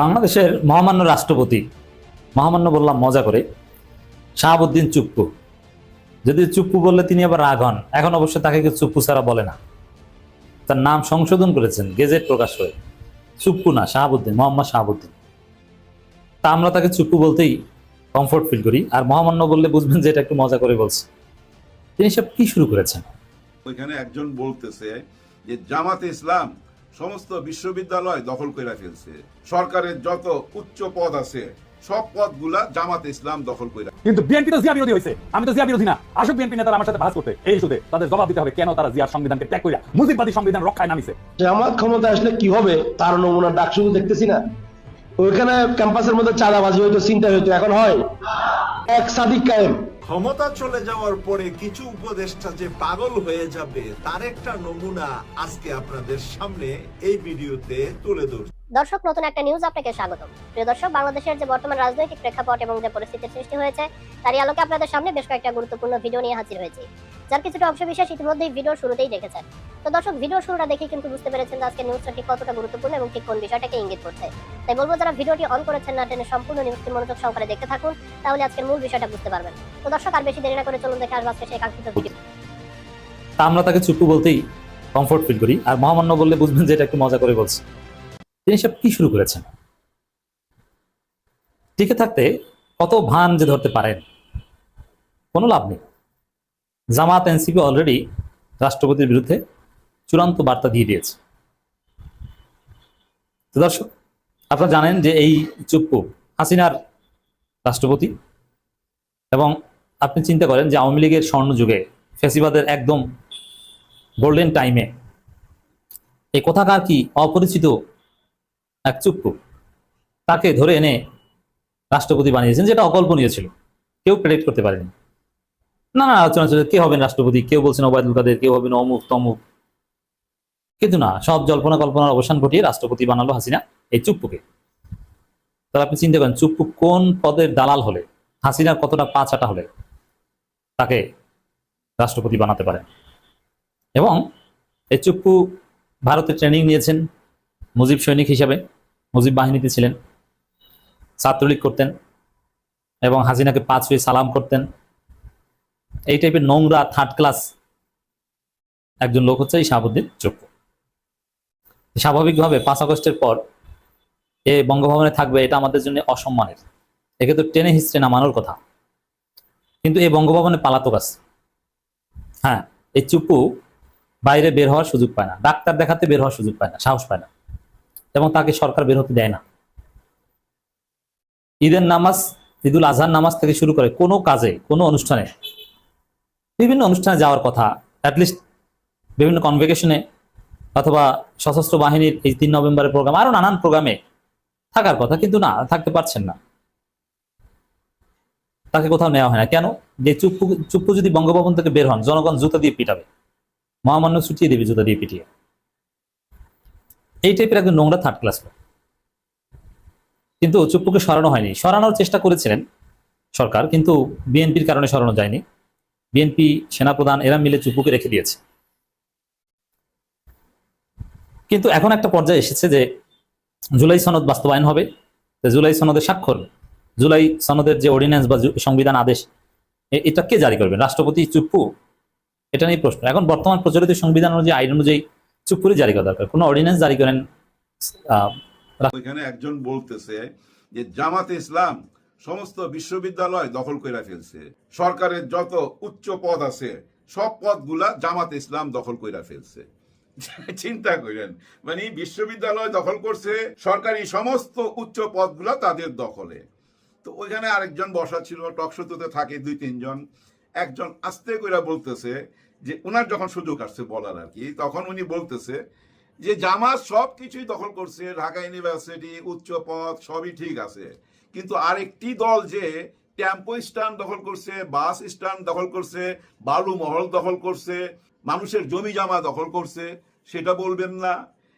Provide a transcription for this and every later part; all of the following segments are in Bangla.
বাংলাদেশের মহামান্য রাষ্ট্রপতি, মহামান্য বললাম মজা করে, শাহাবুদ্দিন চুপ্পু। যদি চুপ্পু বললে তিনি আবার রাগ হন। এখন অবশ্য তাকে কেউ চুপ্পু ছাড়া বলে না, তার নাম সংশোধন করেছেন গেজেট প্রকাশ হয়ে। চুপ্পু না, শাহাবুদ্দিন, মোহাম্মদ শাহাবুদ্দিন। তা আমরা তাকে চুপ্পু বলতেই কমফোর্ট ফিল করি, আর মহামান্য বললে বুঝবেন যে এটা একটু মজা করে বলছে। তিনি সব কি শুরু করেছেন? ওইখানে একজন বলতেছে যে জামাতে ইসলাম সমস্ত বিশ্ববিদ্যালয় দখল করে ফেলছে, সরকারের যত উচ্চ পদ আছে সব পদগুলা জামাতে ইসলাম দখল করে। কিন্তু বিএনপি তো জিয়া বিরোধী হয়েছে, আমি তো জিয়া বিরোধী না। আসুক বিএনপি নেতারা আমার সাথে ভাস করতে, এই ইস্যুতে তাদের জবাব দিতে হবে কেন তারা জিয়ার সংবিধানকে ত্যাগ কইরা মুজিববাদী সংবিধান রক্ষায় নামিছে। জামাত ক্ষমতা আসলে কি হবে তার নমুনা ডাক শুধু দেখতেছি না। ওইখানে ক্যাম্পাসের মধ্যে চাঁদাবাজি হইতো, চিন্তা হইতো, এখন হয় এক সাদিক কায়েম। ক্ষমতা চলে যাওয়ার পরে কিছু উপদেষ্টা যে পাগল হয়ে যাবে তার একটা নমুনা আজকে আপনাদের সামনে এই ভিডিওতে তুলে ধরছি। দর্শক, নতুন একটা নিউজ আপনাকে স্বাগতম। প্রিয় দর্শক, বাংলাদেশের যে বর্তমান রাজনৈতিক প্রেক্ষাপট এবং যে পরিস্থিতির সৃষ্টি হয়েছে তারই আলোকে আপনাদের সামনে বেশ কয়েকটা গুরুত্বপূর্ণ ভিডিও নিয়ে হাজির হয়েছি, যার কিছুটা অংশ বিশেষ ইতিমধ্যেই ভিডিওর শুরুতেই দেখেছেন। তো দর্শক, ভিডিওর শুরুটা দেখে কিন্তু বুঝতে পেরেছেন যে আজকে নিউজটা ঠিক কতটা গুরুত্বপূর্ণ এবং ঠিক কোন বিষয়টাকে ইঙ্গিত করছে। তাই বলবো, যারা ভিডিওটি অন করেছেন না টেনে সম্পূর্ণ নিউজটি মনোযোগ সহকারে দেখতে থাকুন, তাহলে আজকের মূল বিষয়টা বুঝতে পারবেন। তো দর্শক, আর বেশি দেরি না করে চলুন দেখে আসবো আজকে সেই কাঙ্ক্ষিত ভিডিও। তা আমরা তাকে চুপ্পু বলতেই কমফোর্ট ফিল করি, আর মহামান্য বললে বুঝবেন যে এটা একটু মজা করে বলছে। তিনি সব কি শুরু করেছেন? টিকে থাকতে কত ভান যে ধরতে পারেন, কোনো লাভ নেই। জামাত এনসিপি অলরেডি রাষ্ট্রপতির বিরুদ্ধে চূড়ান্ত বার্তা দিয়ে দিয়েছে। তো দর্শক, আপনারা জানেন যে এই চুপ্পু হাসিনার রাষ্ট্রপতি, এবং আপনি চিন্তা করেন যে আওয়ামী লীগের স্বর্ণযুগে, ফ্যাসিবাদের একদম গোল্ডেন টাইমে এই কোথাকার কি অপরিচিত এক চুপ্পু, তাকে ধরে এনে রাষ্ট্রপতি বানিয়েছেন, যেটা অকল্পনীয় ছিল, কেউ প্রেডিক্ট করতে পারেনি। নানা আলোচনা চলে কে হবেন রাষ্ট্রপতি, কেউ বলছেন ওবায়দুল কাদের, কেউ হবেন অমুক তমুক, কিন্তু না, সব জল্পনা কল্পনার অবসান ঘটিয়ে রাষ্ট্রপতি বানালো হাসিনা এই চুপ্পুকে। তাহলে আপনি চিন্তা করেন চুপ্পু কোন পদের দালাল হলে, হাসিনার কতটা পা চাটা হলে তাকে রাষ্ট্রপতি বানাতে পারেন। এবং এই চুপ্পু ভারতে ট্রেনিং নিয়েছেন মুজিব সৈনিক হিসাবে, মুজিব বাহিনীতে ছিলেন, ছাত্রলীগ করতেন এবং হাসিনাকে পা ছুঁয়ে সালাম করতেন। এই টাইপের নোংরা থার্ড ক্লাস একজন লোক হচ্ছে এই শাহাবুদ্দিন চুপ্পু। স্বাভাবিকভাবে 5 আগস্টের পর এ বঙ্গভবনে থাকবে, এটা আমাদের জন্য অসম্মানের। একে তো টেনে হিস্ট্রে নামানোর কথা, কিন্তু এই বঙ্গভবনে পালাতক আছে। হ্যাঁ, এই চুপ্পু বাইরে বের হওয়ার সুযোগ পায় না, ডাক্তার দেখাতে বের হওয়ার সুযোগ পায় না, সাহস পায় না, এবং তাকে সরকার বের হতে দেয় না। ঈদের নামাজ, ঈদুল আজহার নামাজ থেকে শুরু করে কোনো কাজে, কোনো অনুষ্ঠানে, বিভিন্ন অনুষ্ঠানে যাওয়ার কথা, অ্যাটলিস্ট বিভিন্ন কনভোকেশনে অথবা সশস্ত্র বাহিনীর এই 3 নভেম্বরের প্রোগ্রাম, আরো নানান প্রোগ্রামে থাকার কথা, কিন্তু না, থাকতে পারছেন না। তাকে কোথাও নেওয়া হয় না কেন? যে চুপ্পু যদি বঙ্গভবন থেকে বের হন, জনগণ জুতা দিয়ে পিটাবে, মহামান্য ছুটিয়ে দেবে জুতা দিয়ে পিটিয়ে। এই টাইপের একজন নোংরা থার্ড ক্লাস লোক। কিন্তু চুপ্পুকে সরানো হয়নি, সরানোর চেষ্টা করেছিলেন সরকার, কিন্তু বিএনপির কারণে সরানো যায়নি। বিএনপি, সেনাপ্রধান এরা মিলে চুপ্পুকে রেখে দিয়েছে। কিন্তু এখন একটা পর্যায়ে এসেছে যে জুলাই সনদ বাস্তবায়ন হবে। জুলাই সনদের স্বাক্ষর, জুলাই সনদের যে অর্ডিন্যান্স বা সংবিধান আদেশ, এটা কে জারি করবেন? রাষ্ট্রপতি, চুপ্পু? এটা নিয়ে প্রশ্ন। এখন বর্তমান প্রচলিত সংবিধান অনুযায়ী, আইন অনুযায়ী চুপ্পুরই জারি করা দরকার, কোনো অর্ডিন্যান্স জারি করেন। ওইখানে একজন বলতেছে যে জামাতে ইসলাম সমস্ত বিশ্ববিদ্যালয় দখল করে ফেলছে, সরকারের যত উচ্চ পদ আছে সব পদগুলা জামাতে ইসলাম দখল করে ফেলছে। চিন্তা করেন, মানে বিশ্ববিদ্যালয় দখল করছে, সরকারি সমস্ত উচ্চ পদগুলা তাদের দখলে। তো ওইখানে আরেকজন বসা ছিল, টকশোতে থাকে 2-3 জন। একজন আস্তে করে বলতেছে যে ওনার যখন সুযোগ আসছে বলার আর কি, তখন উনি বলতেছে যে জামাত সব কিছুই দখল করছে, ঢাকা ইউনিভার্সিটি, উচ্চ পদ সবই ঠিক আছে, কিন্তু আরেকটি দল যে টেম্পো স্ট্যান্ড দখল করছে, বাস স্ট্যান্ড দখল করছে, বালু মহল দখল করছে, মানুষের জমি জমা দখল করছে, সেটা বলবেন না?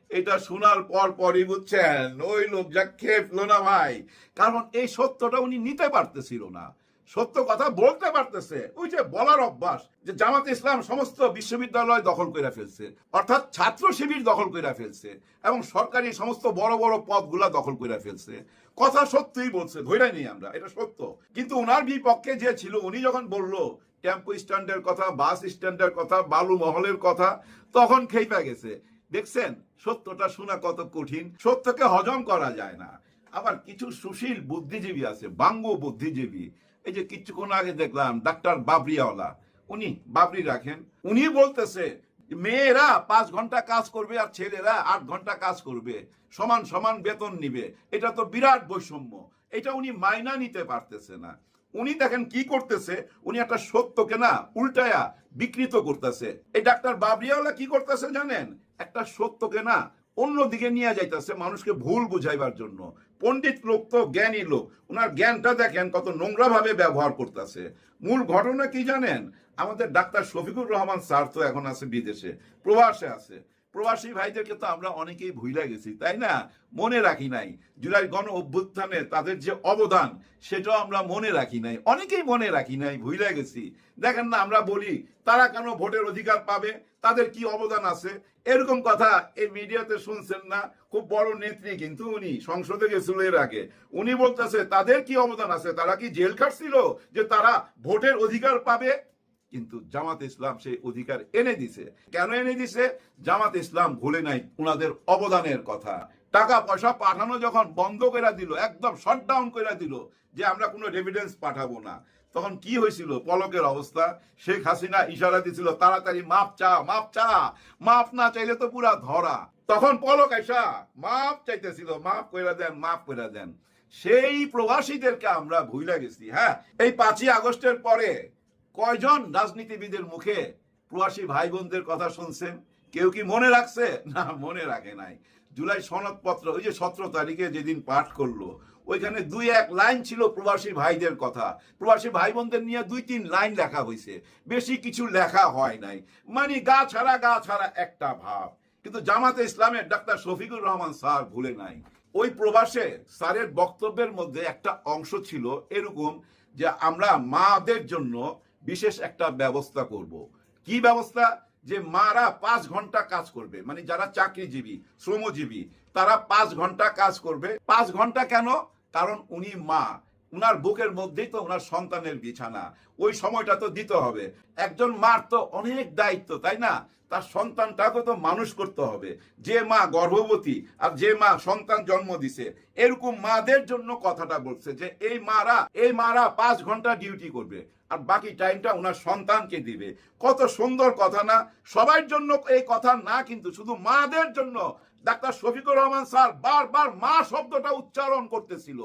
এটা শোনার পরই বুঝছেন ওই লোক যা খেপলো না ভাই, কারণ এই সত্যটা উনি নিতে পারতেছিল না। সত্য কথা বলতে পারতেছে। ওই যে বলার অভ্যাস যে জামাত ইসলাম সমস্ত বিশ্ববিদ্যালয় দখল করে ফেলছে, অর্থাৎ ছাত্র শিবির দখল করে ফেলছে এবং সরকারি সমস্ত বড় বড় পদগুলা দখল করে ফেলছে। কথা সত্যিই বলছে, ধৈর্য নেই আমরা, এটা সত্য। কিন্তু ওনার বিপক্ষে যে ছিল, উনি যখন বললো টেম্পো স্ট্যান্ডের কথা, বাস স্ট্যান্ডের কথা, বালু মহলের কথা, তখন খেপে গেছে। দেখছেন সত্যটা শোনা কত কঠিন, সত্যকে হজম করা যায় না। আবার কিছু সুশীল বুদ্ধিজীবী আছে, বাঙ্গু বুদ্ধিজীবী, এই যে কিছুক্ষণ আগে দেখলাম ডাক্তার বাবরিয়াওয়ালা, উনি বাবরি রাখেন, উনি বলতেছে মেয়েরা 5 ঘন্টা কাজ করবে আর ছেলেরা 8 ঘন্টা কাজ করবে, সমান সমান বেতন নিবে, এটা তো বিরাট বৈষম্য। এটা উনি মাইনা নিতে পারতেছে না। উনি দেখেন কি করতেছে, উনি একটা সত্যকে না উল্টায়া বিকৃত করতেছে। এই ডাক্তার বাবরিয়াওয়ালা কি করতেছে জানেন, একটা সত্যকে না অন্যদিকে নিয়ে যাইতেছে মানুষকে ভুল বুঝাইবার জন্য। পণ্ডিত লোক তো, জ্ঞানী লোক, ওনার জ্ঞানটা দেখেন কত নোংরা ভাবে ব্যবহার করতেছে। মূল ঘটনা কি জানেন, আমাদের ডাক্তার শফিকুর রহমান স্যার তো এখন আছে বিদেশে, প্রবাসে আছে। প্রবাসী ভাইদেরকে তো আমরা অনেকেই ভুলে গেছি, তাই না? মনে রাখি নাই জুলাই গণ অভ্যুত্থানে তাদের যে অবদান, সেটাও আমরা মনে রাখি নাই, অনেকেই মনে রাখি নাই, ভুলে গেছি। দেখেন না, আমরা বলি তারা কেন ভোটের অধিকার পাবে, তাদের কি অবদান আছে, এরকম কথা এই মিডিয়াতে শুনছেন না? খুব বড় নেত্রী, কিন্তু উনি সংসদে গেছিল এর আগে, উনি বলতেছে তাদের কি অবদান আছে, তারা কি জেল খাটছিল যে তারা ভোটের অধিকার পাবে? কিন্তু জামাত ইসলাম সেই অধিকার এনে দিছে। কেন এনে দিছে? জামাত ইসলাম ভুলে নাই ওনাদের অবদানের কথা। টাকা পয়সা পাঠানো যখন বন্ধ করে দিল, একদম শাটডাউন করে দিল যে আমরা কোনো এভিডেন্স পাঠাবো না, তখন কি হয়েছিল পলকের অবস্থা? শেখ হাসিনা ইশারা দিছিল তাড়াতাড়ি মাপ চা, মাপ চা, মাপ না চাইলে তো পুরা ধরা। তখন পলক আইসা মাপ চাইতেছিল, মাপ কইরা দেন, মাপ কইরা দেন। সেই প্রবাসীদেরকে আমরা ভুলে গেছি। হ্যাঁ, এই 5ই আগস্টের পরে কয়জন রাজনীতিবিদের মুখে প্রবাসী ভাই বোনদের কথা শুনছেন? কেউ কি মনে রাখছে? না, মনে রাখে নাই। জুলাই সনদপত্র ওই যে 17 তারিখে যেদিন পাঠ করলো, ওইখানে 2-1 লাইন ছিল প্রবাসী ভাইদের কথা, প্রবাসী ভাই বোনদের নিয়ে 2-3 লাইন লেখা হয়েছে, বেশি কিছু লেখা হয় নাই। মানে গা ছাড়া একটা ভাব। কিন্তু জামাতে ইসলামের ডাক্তার শফিকুর রহমান স্যার ভুলে নাই। ওই প্রবাসে স্যারের বক্তব্যের মধ্যে একটা অংশ ছিল এরকম যে আমরা মাদের জন্য বিশেষ একটা ব্যবস্থা করব। কি ব্যবস্থা? যে মারা 5 ঘন্টা কাজ করবে, মানে যারা চাকরিজীবী, শ্রমজীবী, তারা 5 ঘন্টা কাজ করবে। 5 ঘন্টা কেন? কারণ উনি মা, উনার বুকের মধ্যেই তো উনার সন্তানের বিছানা, ওই সময়টা তো দিতে হবে। একজন মার তো অনেক দায়িত্ব, তাই না? তার সন্তানটাকে তো মানুষ করতে হবে। যে মা গর্ভবতী আর যে মা সন্তান জন্ম দিছে, এরকম মাদের জন্য কথাটা বলছে যে এই মারা 5 ঘন্টা ডিউটি করবে আর বাকি টাইমটা ওনার সন্তানকে দিবে। কত সুন্দর কথা না? সবার জন্য এই কথা না, কিন্তু শুধু মাদের জন্য। ডাক্তার শফিকুর রহমান স্যার বারবার মা শব্দটা উচ্চারণ করতেছিল।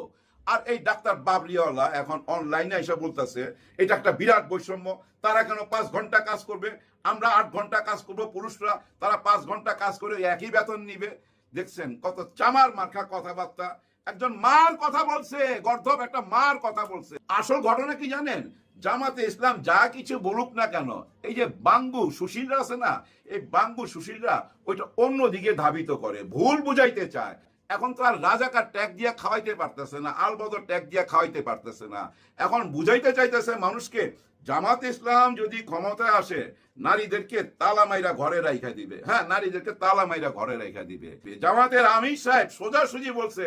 আর এই ডাক্তার বাবরিওয়ালা এখন অনলাইনে এসে বলতেছে এটা একটা বিরাট বৈষম্য, তারা কেন 5 ঘন্টা কাজ করবে, আমরা 8 ঘন্টা কাজ করবো, পুরুষরা তারা 5 ঘন্টা কাজ করে একই বেতন নিবে। দেখছেন কত চামার মার্কা কথাবার্তা। একজন মার কথা বলছে, গর্ধব একটা মার কথা বলছে। আসল ঘটনা কি জানেন? জামাতে ইসলাম যা কিছু বলুক না কেন, এই যে বাঙ্গু সুশীলরা আছে না, এই বাঙ্গু সুশীলরা ওইটা অন্যদিকে ধাবিত করে, ভুল বুঝাইতে চায়। এখন তো আর রাজাকার ট্যাগ দিয়ে খাওয়াইতে পারতেছে না, আলবদর ট্যাগ দিয়ে খাওয়াইতে পারতেছে না। এখন বুঝাইতে চাইতেছে মানুষকে জামাত ইসলাম যদি ক্ষমতায় আসে নারীদেরকে তালা মাইরা ঘরে রাইখা দিবে। হ্যাঁ, নারীদেরকে তালা মাইরা ঘরে রাইখা দিবে। জামাতের আমির সাহেব সোজাসুজি বলছে,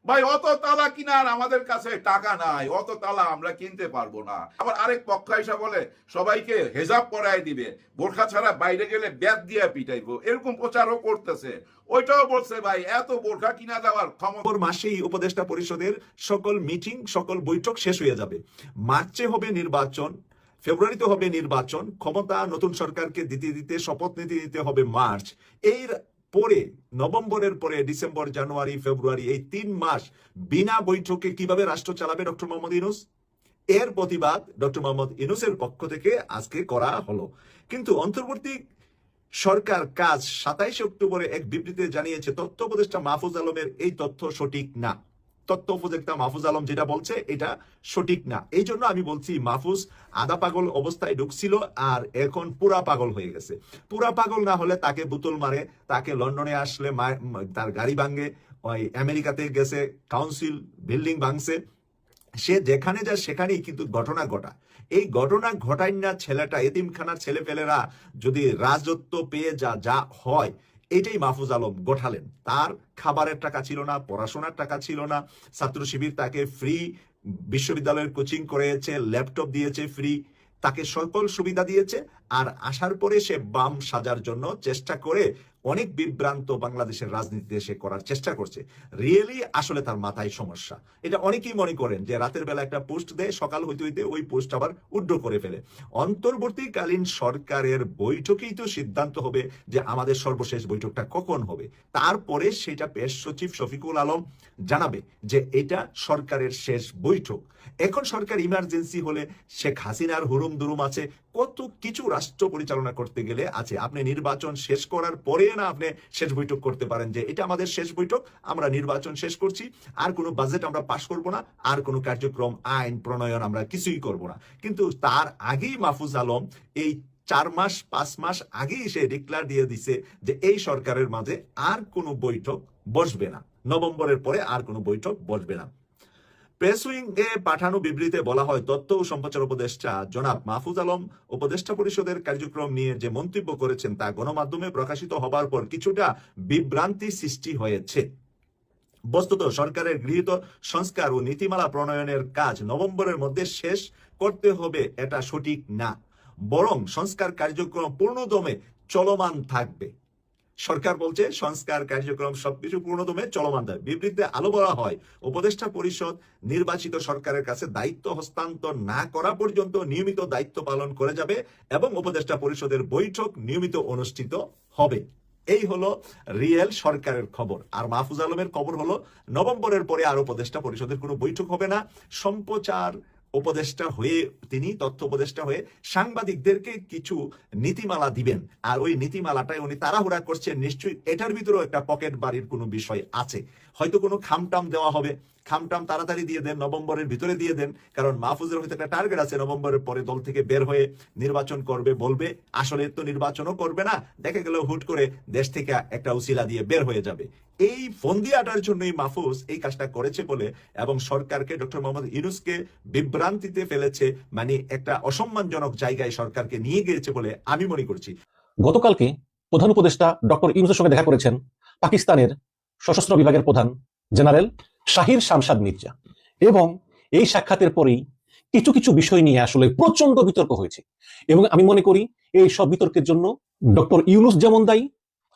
ভাই অত তালা কিনার আমাদের কাছে টাকা নাই, অত তালা আমরা কিনতে পারবো না। আবার আরেক পক্ষ এসে বলে সবাইকে হেজাব পরায় দিবে, বোরখা ছাড়া বাইরে গেলে ব্যাট দিয়ে পিটাইবো, এরকম প্রচারও করতেছে। ওইটাও বলছে ভাই এত বোরখা কিনা দেওয়ার ক্ষমতা। মাসেই উপদেষ্টা পরিষদের সকল মিটিং, সকল বৈঠক শেষ হয়ে যাবে। মার্চে হবে নির্বাচন, ফেব্রুয়ারিতে হবে নির্বাচন, ক্ষমতা নতুন সরকারকে দিতে শপথ নিতে হবে মার্চ। এর পরে নভেম্বরের পরে ডিসেম্বর, জানুয়ারি, ফেব্রুয়ারি, এই 3 মাস বিনা বৈঠকে কিভাবে রাষ্ট্র চালাবে ডক্টর মোহাম্মদ ইউনূস? এর প্রতিবাদ ডক্টর মোহাম্মদ ইউনূসের পক্ষ থেকে আজকে করা হলো। কিন্তু অন্তর্বর্তী সরকার কাজ 27 অক্টোবরে এক বিবৃতিতে জানিয়েছে তথ্য উপদেষ্টা মাহফুজ আলমের এই তথ্য সঠিক না। তথ্য উপদেষ্টা মাহফুজ আলম যেটা বলছে এটা সঠিক না। এই জন্য আমি বলছি মাহফুজ আধা পাগল অবস্থায় ঢুকছিল আর এখন পুরা পাগল হয়ে গেছে। পুরা পাগল না হলে তাকে বোতল মারে, তাকে লন্ডনে আসলে তার গাড়ি ভাঙে, ওই আমেরিকাতে গেছে কাউন্সিল বিল্ডিং ভাঙছে, সে যেখানে যায় সেখানেই কিন্তু ঘটনা ঘটা। এই ঘটনা ঘটায় না ছেলেটা, এতিমখানার ছেলেপেলেরা যদি রাজত্ব পেয়ে যা হয়, এটাই মাহফুজ আলম গঠালেন। তার খাবারের টাকা ছিল না, পড়াশোনার টাকা ছিল না, ছাত্র শিবির তাকে ফ্রি বিশ্ববিদ্যালয়ের কোচিং করেছে, ল্যাপটপ দিয়েছে ফ্রি, তাকে সকল সুবিধা দিয়েছে। আর আসার পরে সে বাম সাজার জন্য চেষ্টা করে অনেক বিভ্রান্ত বাংলাদেশের রাজনীতিতে সে করার চেষ্টা করছে। রিয়েলি আসলে তার মাথায় সমস্যা। এটা অনেকেই মনে করেন যে রাতের বেলা একটা পোস্ট দেয়, সকাল হইতে হইতে ওই পোস্ট আবার উড্ড করে ফেলে। অন্তর্বর্তীকালীন সরকারের বৈঠকেই তো সিদ্ধান্ত হবে যে আমাদের সর্বশেষ বৈঠকটা কখন হবে। তারপরে সেটা পেশ সচিব শফিকুল আলম জানাবে যে এটা সরকারের শেষ বৈঠক। এখন সরকার ইমার্জেন্সি হলে শেখ হাসিনার হুরুম দুরুম আছে, কত কিছু রাষ্ট্র পরিচালনা করতে গেলে আছে। আপনি নির্বাচন শেষ করার পরে না আপনি শেষ বৈঠক করতে পারেন যে এটা আমাদের শেষ বৈঠক, আমরা নির্বাচন শেষ করছি, আর কোনো বাজেট আমরা পাশ করব না, আর কোনো কার্যক্রম আইন প্রণয়ন আমরা কিছুই করব না। কিন্তু তার আগেই মাহফুজ আলম এই 4 মাস 5 মাস আগেই সে ডিক্লার দিয়ে দিছে যে এই সরকারের মাঝে আর কোনো বৈঠক বসবে না, নভেম্বরের পরে আর কোনো বৈঠক বসবে না। প্রেস উইং এ পাঠানো বিবৃতিতে বলা হয়, তথ্য ও সম্প্রচার উপদেষ্টা জনাব মাহফুজ আলম উপদেষ্টা পরিষদের কার্যক্রম নিয়ে যে মন্তব্য করেছেন তা গণমাধ্যমে প্রকাশিত হবার পর কিছুটা বিভ্রান্তি সৃষ্টি হয়েছে। বস্তুত সরকারের গৃহীত সংস্কার ও নীতিমালা প্রণয়নের কাজ নভেম্বরের মধ্যে শেষ করতে হবে এটা সঠিক না, বরং সংস্কার কার্যক্রম পূর্ণদমে চলমান থাকবে। সরকার বলছে সংস্কার কার্যক্রম সবকিছু পূর্ণদমে চলমান থাকবে। বিবৃতিতে আলো বলা হয়, উপদেষ্টা পরিষদ নির্বাচিত সরকারের কাছে দায়িত্ব হস্তান্তর না করা পর্যন্ত নিয়মিত দায়িত্ব পালন করে যাবে এবং উপদেষ্টা পরিষদের বৈঠক নিয়মিত অনুষ্ঠিত হবে। এই হলো রিয়েল সরকারের খবর। আর মাহফুজ আলমের খবর হলো নভেম্বরের পরে আর উপদেষ্টা পরিষদের কোনো বৈঠক হবে না। সম্প্রচার উপদেষ্টা হয়ে, তিনি তথ্য উপদেষ্টা হয়ে সাংবাদিকদেরকে কিছু নীতিমালা দিবেন, আর ওই নীতিমালাটাই উনি তাড়াহুড়া করছেন। নিশ্চয়ই এটার ভিতরেও একটা পকেট বাড়ির কোনো বিষয় আছে, হয়তো কোনো খামটাম দেওয়া হবে। খামটাম তাড়াতাড়ি দিয়ে দেন, নভেম্বরের ভিতরে দিয়ে দেন, কারণ মাহফুজের হয়তো একটা টার্গেট আছে নভেম্বরের পরে দল থেকে বের হয়ে নির্বাচন করবে বলবে, আসলে তো নির্বাচনও করবে না, দেখা গেল হুট করে দেশ থেকে একটা উসিলা দিয়ে বের হয়ে যাবে। এই ফন্দিয়াটার জন্যই মাহফুজ এই কাজটা করেছে বলে, এবং সরকারকে, ডক্টর মোহাম্মদ ইউনূসকে বিভ্রান্তিতে ফেলেছে, মানে একটা অসম্মানজনক জায়গায় সরকারকে নিয়ে গিয়েছে বলে আমি মনে করছি। গতকালকে প্রধান উপদেষ্টা ডক্টর ইউনূসের সঙ্গে দেখা করেছেন পাকিস্তানের সশস্ত্র বিভাগের প্রধান জেনারেল শাহির শামশাদ মির্জা, এবং এই সাক্ষাতের পরেই কিছু কিছু বিষয় নিয়ে আসলে প্রচন্ড বিতর্ক হয়েছে। এবং আমি মনে করি এই সব বিতর্কের জন্য ডক্টর ইউনূস যেমন দায়ী,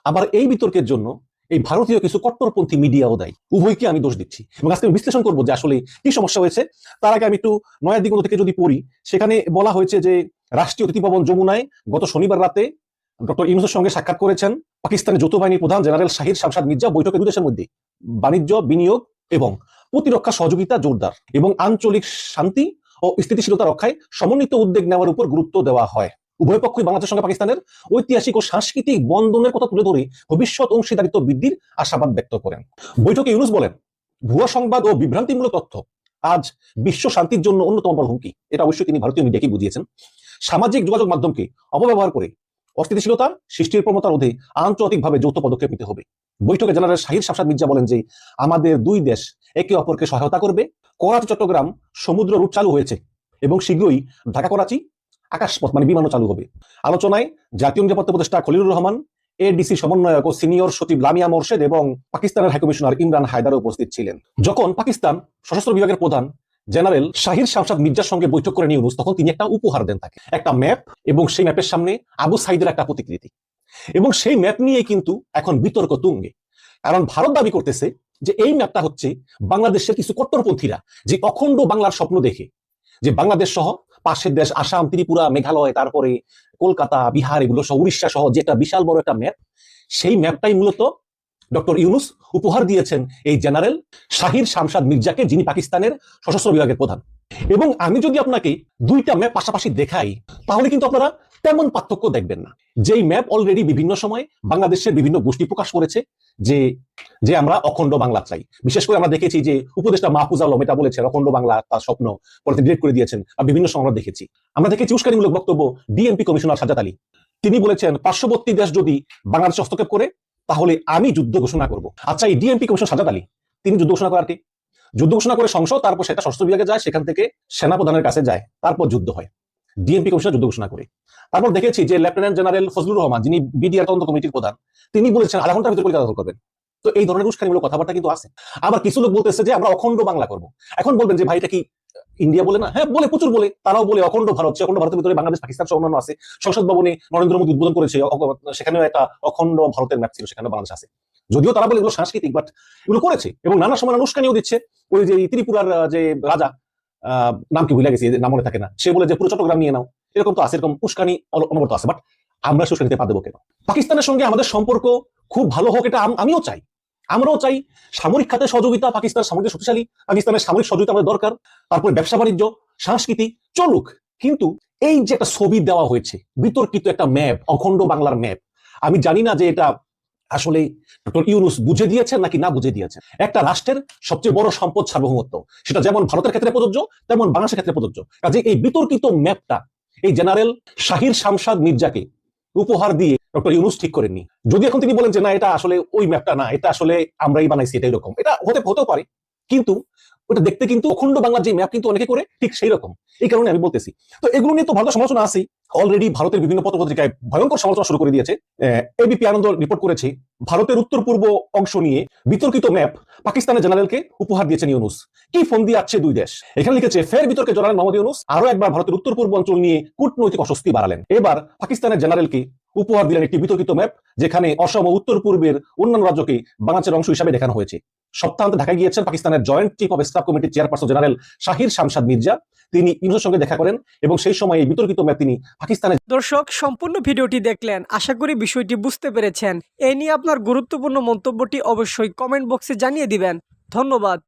আবার এই বিতর্কের জন্য এই ভারতীয় কিছু কট্টরপন্থী মিডিয়াও দায়ী। উভয়কে আমি দোষ দিচ্ছি এবং আজকে আমি বিশ্লেষণ করবো যে আসলে কি সমস্যা হয়েছে। তার আগে আমি একটু নয়া দিগন্ত থেকে যদি পড়ি, সেখানে বলা হয়েছে যে রাষ্ট্রীয় অতিথি ভবন যমুনায় গত শনিবার রাতে ডক্টর ইউনূসের সঙ্গে সাক্ষাৎ করেছেন পাকিস্তানের যৌথ বাহিনীর প্রধান জেনারেল শাহির শামশাদ মির্জা। বৈঠকে দুই দেশের মধ্যে বাণিজ্য, বিনিয়োগ এবং প্রতিরক্ষা সহযোগিতা জোরদার এবং আঞ্চলিক শান্তি ও স্থিতিশীলতা রক্ষায় সমন্বিত উদ্যোগ নেওয়ার উপর গুরুত্ব দেওয়া হয়। উভয় পক্ষই বাংলাদেশের সঙ্গে পাকিস্তানের ঐতিহাসিক ও সাংস্কৃতিক বন্ধনের কথা তুলে ধরে ভবিষ্যৎ অংশীদারিত্ব বৃদ্ধির আশাবাদ ব্যক্ত করেন। বৈঠকে ইউনূস বলেন, ভুয়া সংবাদ ও বিভ্রান্তিমূলক তথ্য আজ বিশ্ব শান্তির জন্য অন্যতম বড় হুমকি। এটা অবশ্যই তিনি ভারতীয় মিডিয়াকে বুঝিয়েছেন। সামাজিক যোগাযোগ মাধ্যমকে অপব্যবহার করে অস্থিতিশীলতা সৃষ্টির প্রবণতা রোধে আন্তর্জাতিকভাবে যৌথ পদক্ষেপ নিতে হবে। বৈঠকে জেনারেল শাহির শামশাদ মির্জা বলেন যে আমাদের দুই দেশ একে অপরকে সহায়তা করবে। করাচি চট্টগ্রাম সমুদ্র রুট চালু হয়েছে এবং শীঘ্রই ঢাকা করাচি আকাশপথ মানে বিমানও চালু হবে। আলোচনায় জাতীয় নিরাপত্তা উপদেষ্টা খলিলুর রহমান, এডিসি সমন্বয়ক ও সিনিয়র সচিব লামিয়া মোর্শেদ এবং পাকিস্তানের হাইকমিশনার ইমরান হায়দারও উপস্থিত ছিলেন। যখন পাকিস্তান সশস্ত্র বিভাগের প্রধান জেনারেল শাহির শামশাদ মির্জার সঙ্গে বৈঠক করে ইউনূস, তখন তিনি একটা উপহার দেন তাকে, একটা ম্যাপ, এবং সেই ম্যাপের সামনে আবু সাইদের একটা প্রতিকৃতি। এবং সেই ম্যাপ নিয়ে কিন্তু এখন বিতর্ক তুঙ্গে, কারণ ভারত দাবি করতেছে যে এই ম্যাপটা হচ্ছে বাংলাদেশের কিছু কট্টরপন্থীরা যে অখণ্ড বাংলার স্বপ্ন দেখে, যে বাংলাদেশ সহ পাশের দেশ আসাম, ত্রিপুরা, মেঘালয়, তারপরে কলকাতা, বিহার, এগুলো সহ উড়িষ্যা সহ যে একটা বিশাল বড় একটা ম্যাপ, সেই ম্যাপটাই মূলত ডক্টর ইউনূস উপহার দিয়েছেন এই জেনারেল শাহির শামশাদ মির্জাকে, যিনি পাকিস্তানের সশস্ত্র বিভাগের প্রধান। এবং আমি যদি আপনাকে দুইটা ম্যাপ পাশাপাশি দেখাই, তাহলে কিন্তু আপনারা তেমন পার্থক্য দেখবেন না। যেই ম্যাপ অলরেডি বিভিন্ন সময় বাংলাদেশের বিভিন্ন গোষ্ঠী প্রকাশ করেছে যে যে আমরা অখণ্ড বাংলা চাই। বিশেষ করে আমরা দেখেছি যে উপদেষ্টা মাহফুজ আলম এটা বলেছেন, অখণ্ড বাংলা তার স্বপ্ন, পরে ডিলিট করে দিয়েছেন। আর বিভিন্ন সময় আমরা দেখেছি উস্কানিমূলক বক্তব্য ডিএমপি কমিশনার সাজ্জাদ আলী, তিনি বলেছেন পার্শ্ববর্তী দেশ যদি বাংলাদেশ হস্তক্ষেপ করে তাহলে আমি যুদ্ধ ঘোষণা করব। আচ্ছা, এই ডিএমপি কমিশনার সাজ্জাদ আলী তিনি যুদ্ধ ঘোষণা করার কে? যুদ্ধ ঘোষণা করে সংসদ, তারপর সেটা সশস্ত্র বিভাগে যায়, সেখান থেকে সেনাপ্রধানের কাছে যায়, তারপর যুদ্ধ হয় ডিএমপি কমিশনের যুদ্ধ ঘোষণা করে। তারপর দেখেছি যে লেফটেন্যান্ট জেনারেল ফজলুর রহমান, যিনি বিডিআর তদন্ত কমিটির প্রধান, তিনি বলেছেন আধা ঘন্টার ভিতরে কলকাতা দখল করবেন। তো এই ধরনের উস্কানিমূলক কথাবার্তা কিন্তু আছে। আবার কিছু লোক বলতেছে যে আমরা অখণ্ড বাংলা করব। এখন বলবেন যে ভাই এটা কি ইন্ডিয়া বলে না? হ্যাঁ বলে, প্রচুর বলে। তারাও বলে অখণ্ড ভারত, অখণ্ড ভারতের ভিতরে বাংলাদেশ, পাকিস্তান সহ অন্যান্য আছে। সংসদ ভবনে নরেন্দ্র মোদী উদ্বোধন করেছে, সেখানেও একটা অখণ্ড ভারতের ম্যাপ ছিল, সেখানে বাংলাদেশ আছে। যদিও তারা বলে এগুলো সাংস্কৃতিক, বাট এগুলো করেছে এবং নানা সময় উস্কানিও দিচ্ছে। ওই যে ত্রিপুরার যে রাজা, নাম কি ভুলে গেছি, নাম মনে থাকে না, সে বলে যে পুরো চট্টগ্রাম নিয়ে নাও, এরকম তো আছে, এরকম উস্কানি অনবরত আছে। বাট আমরা উস্কানিতে পা দেবো কেন? পাকিস্তানের সঙ্গে আমাদের সম্পর্ক খুব ভালো হোক, এটা আমিও চাই, আমরাও চাই। সামরিক খাতে সহযোগিতা, পাকিস্তান সামরিক শক্তিশালী, পাকিস্তানের সামরিক সহযোগিতা আমাদের দরকার। তারপরে ব্যবসা বাণিজ্য, সংস্কৃতি চলুক। কিন্তু এই যে একটা ছবি দেওয়া হয়েছে, বিতর্কিত একটা ম্যাপ, অখণ্ড বাংলার ম্যাপ, আমি জানি না যে এটা আসলে ডক্টর ইউনূস বুঝে দিয়েছেন নাকি না বুঝে দিয়েছেন। একটা রাষ্ট্রের সবচেয়ে বড় সম্পদ সার্বভৌমত্ব, সেটা যেমন ভারতের ক্ষেত্রে প্রযোজ্য তেমন বাংলাদেশের ক্ষেত্রে প্রযোজ্য। কাজে এই বিতর্কিত ম্যাপটা এই জেনারেল শাহির শামশাদ মির্জাকে উপহার দিয়ে ডক্টর ইউনূস ঠিক করেননি। যদি এখন তিনি বলেন যে না এটা আসলে ওই ম্যাপটা না, এটা আসলে আমরাই বানাইছি, এটা এরকম, এটা হতেও পারে, কিন্তু ওটা দেখতে কিন্তু অখণ্ড বাংলার যে ম্যাপ কিন্তু অনেকে করে ঠিক সেই রকম। এই কারণে আমি বলতেছি, তো এগুলো নিয়ে তো ভারতের সমালোচনা আছে। অলরেডি ভারতের বিভিন্ন পত্রপত্রিকায় ভয়ঙ্কর সমালোচনা শুরু করে দিয়েছে। এবিপি আনন্দ রিপোর্ট করেছে, ভারতের উত্তর পূর্ব অংশ নিয়ে বিতর্কিত ম্যাপ পাকিস্তানের জেনারেলকে উপহার দিয়েছেন ইউনূস। কি ফোন দিয়ে আছে দুই দেশ। এখানে লিখেছে ফের বিতর্কে জড়ালেন মোহাম্মদ ইউনূস, আরো একবার ভারতের উত্তর পূর্ব অঞ্চল নিয়ে কূটনৈতিক অস্বস্তি বাড়ালেন। এবার পাকিস্তানের জেনারেলকে উপহার দিলেন একটি বিতর্কিত ম্যাপ, যেখানে অসম ও উত্তর পূর্বের অন্যান্য রাজ্যকে বাংলাদেশের অংশ হিসাবে দেখানো হয়েছে। সপ্তাহান্তে ঢাকায় গিয়েছেন পাকিস্তানের জয়েন্ট চিফ অফ স্টাফ কমিটির চেয়ারপারসন জেনারেল শাহির শামশাদ মির্জা। তিনি ইউনূসের সঙ্গে দেখা করেন এবং সেই সময় এই বিতর্কিত ম্যাপ তিনি পাকিস্তানের। দর্শক, সম্পূর্ণ ভিডিওটি দেখলেন, আশা করি বিষয়টি বুঝতে পেরেছেন। এ নিয়ে আপনার গুরুত্বপূর্ণ মন্তব্যটি অবশ্যই কমেন্ট বক্সে জানিয়ে দিবেন। ধন্যবাদ।